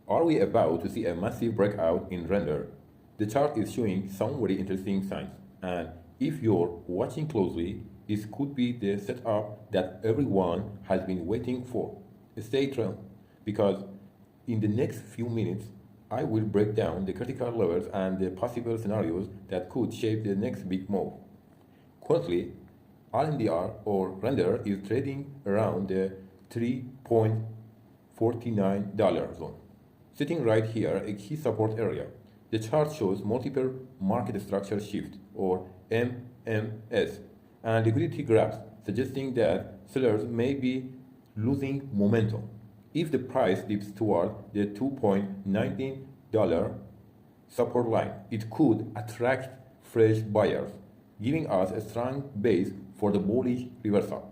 Are we about to see a massive breakout in render? The chart is showing some very interesting signs, and if you're watching closely, this could be the setup that everyone has been waiting for. Stay tuned, because in the next few minutes, I will break down the critical levels and the possible scenarios that could shape the next big move. Currently, RNDR or render is trading around the $3.49 zone, sitting right here, a key support area. The chart shows multiple market structure shift or MMS and liquidity grabs, suggesting that sellers may be losing momentum. If the price dips toward the $2.19 support line, it could attract fresh buyers, giving us a strong base for the bullish reversal.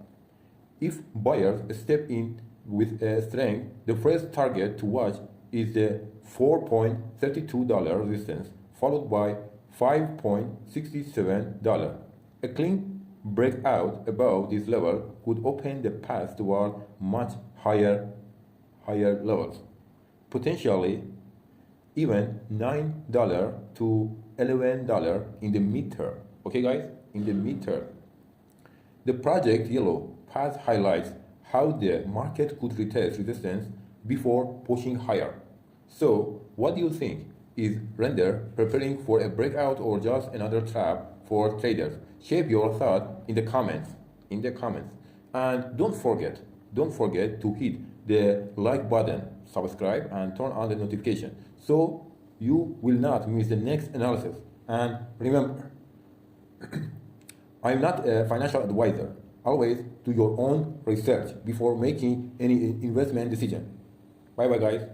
If buyers step in with strength, the first target to watch is the $4.32 resistance, followed by $5.67. A clean breakout above this level could open the path toward much higher levels, potentially even $9 to $11 in the midterm. Okay, guys, in the midterm. The project yellow path highlights how the market could retest resistance before pushing higher. So, what do you think? Is render preparing for a breakout or just another trap for traders? Share your thought in the comments. And don't forget to hit the like button, subscribe, and turn on the notification so you will not miss the next analysis. And remember, I'm not a financial advisor. Always do your own research before making any investment decision. Bye bye, guys.